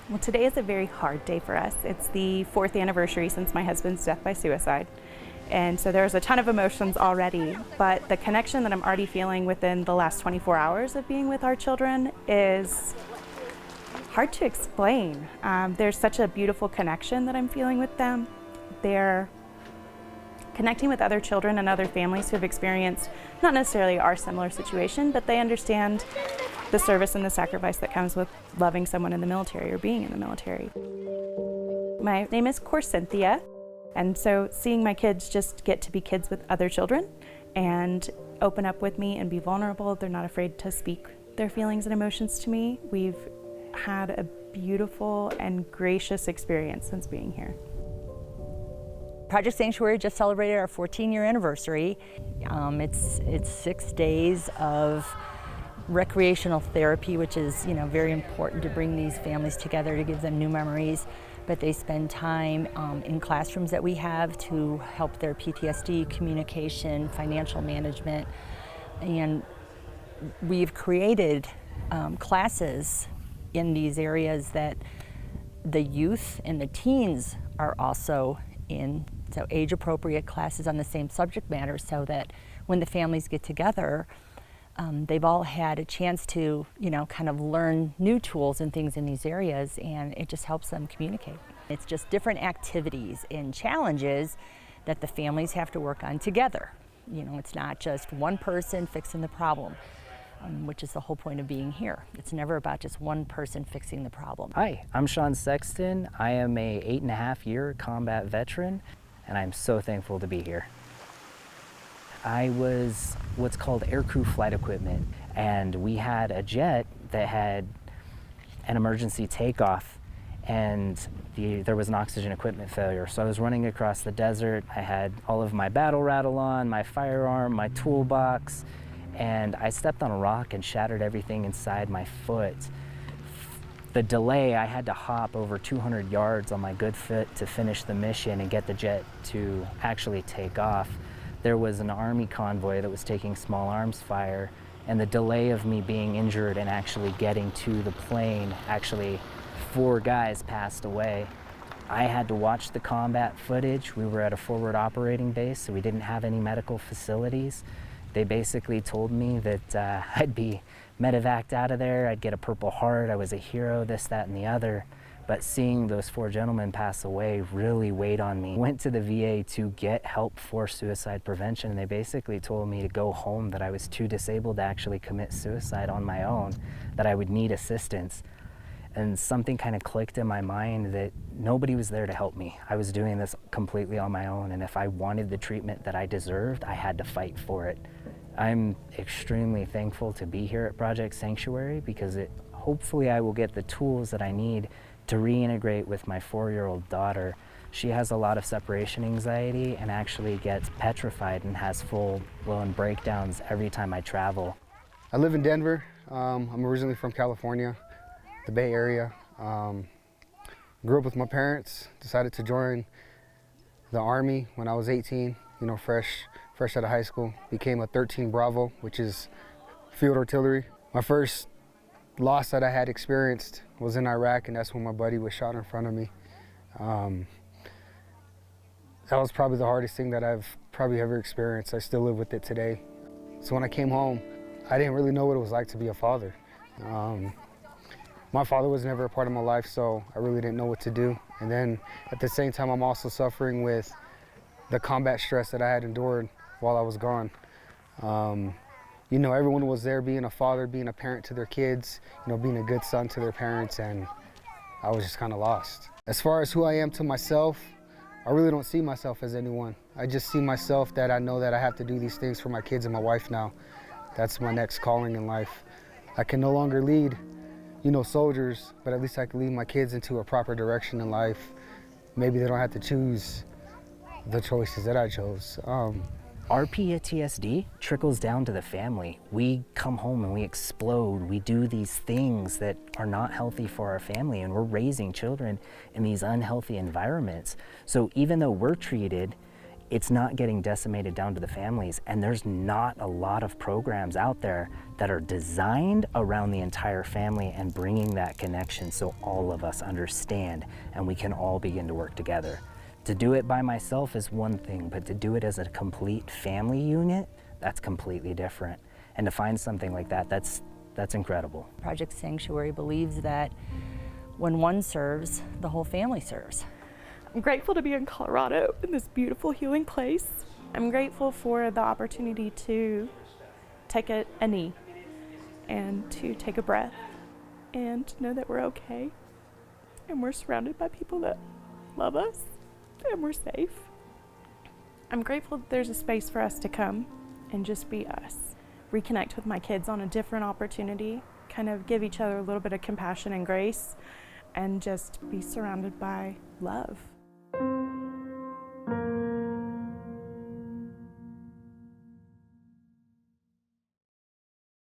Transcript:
Well, today is a very hard day for us. It's the 4th anniversary since my husband's death by suicide. And so there's a ton of emotions already, but the connection that I'm already feeling within the last 24 hours of being with our children is hard to explain. There's such a beautiful connection that I'm feeling with them. They're connecting with other children and other families who have experienced not necessarily our similar situation, but they understand the service and the sacrifice that comes with loving someone in the military or being in the military. My name is Cynthia, and so seeing my kids just get to be kids with other children and open up with me and be vulnerable, they're not afraid to speak their feelings and emotions to me. We've had a beautiful and gracious experience since being here. Project Sanctuary just celebrated our 14-year anniversary. It's 6 days of recreational therapy, which is, very important to bring these families together to give them new memories. But they spend time in classrooms that we have to help their PTSD, communication, financial management. And we've created classes in these areas that the youth and the teens are also in, so age-appropriate classes on the same subject matter, so that when the families get together, they've all had a chance to, kind of learn new tools and things in these areas, and it just helps them communicate. It's just different activities and challenges that the families have to work on together. It's not just one person fixing the problem, which is the whole point of being here. It's never about just one person fixing the problem. Hi, I'm Sean Sexton. I am a 8.5-year combat veteran, and I'm so thankful to be here. I was what's called aircrew flight equipment, and we had a jet that had an emergency takeoff, and there was an oxygen equipment failure. So I was running across the desert. I had all of my battle rattle on, my firearm, my toolbox, and I stepped on a rock and shattered everything inside my foot. The delay, I had to hop over 200 yards on my good foot to finish the mission and get the jet to actually take off. There was an Army convoy that was taking small arms fire, and the delay of me being injured and actually getting to the plane, actually 4 guys passed away. I had to watch the combat footage. We were at a forward operating base, so we didn't have any medical facilities. They basically told me that I'd be medevaced out of there, I'd get a Purple Heart, I was a hero, this, that, and the other. But seeing those 4 gentlemen pass away really weighed on me. Went to the VA to get help for suicide prevention, and they basically told me to go home, that I was too disabled to actually commit suicide on my own, that I would need assistance. And something kind of clicked in my mind that nobody was there to help me. I was doing this completely on my own, and if I wanted the treatment that I deserved, I had to fight for it. I'm extremely thankful to be here at Project Sanctuary, because hopefully I will get the tools that I need to reintegrate with my 4-year-old daughter. She has a lot of separation anxiety and actually gets petrified and has full-blown breakdowns every time I travel. I live in Denver. I'm originally from California, the Bay Area. Grew up with my parents, decided to join the Army when I was 18, fresh out of high school. Became a 13 Bravo, which is field artillery. My first loss that I had experienced was in Iraq, and that's when my buddy was shot in front of me. That was probably the hardest thing that I've probably ever experienced. I still live with it today. So when I came home, I didn't really know what it was like to be a father. My father was never a part of my life, so I really didn't know what to do. And then at the same time, I'm also suffering with the combat stress that I had endured while I was gone. Everyone was there being a father, being a parent to their kids, being a good son to their parents, and I was just kind of lost. As far as who I am to myself, I really don't see myself as anyone. I just see myself that I know that I have to do these things for my kids and my wife now. That's my next calling in life. I can no longer lead, soldiers, but at least I can lead my kids into a proper direction in life. Maybe they don't have to choose the choices that I chose. Our PTSD trickles down to the family. We come home and we explode. We do these things that are not healthy for our family, and we're raising children in these unhealthy environments. So even though we're treated it's not getting decimated down to the families, and there's not a lot of programs out there that are designed around the entire family and bringing that connection so all of us understand and we can all begin to work together. To do it by myself is one thing, but to do it as a complete family unit, that's completely different. And to find something like that, that's incredible. Project Sanctuary believes that when one serves, the whole family serves. I'm grateful to be in Colorado, in this beautiful healing place. I'm grateful for the opportunity to take a knee and to take a breath and to know that we're okay and we're surrounded by people that love us and we're safe. I'm grateful that there's a space for us to come and just be us. Reconnect with my kids on a different opportunity, kind of give each other a little bit of compassion and grace, and just be surrounded by love.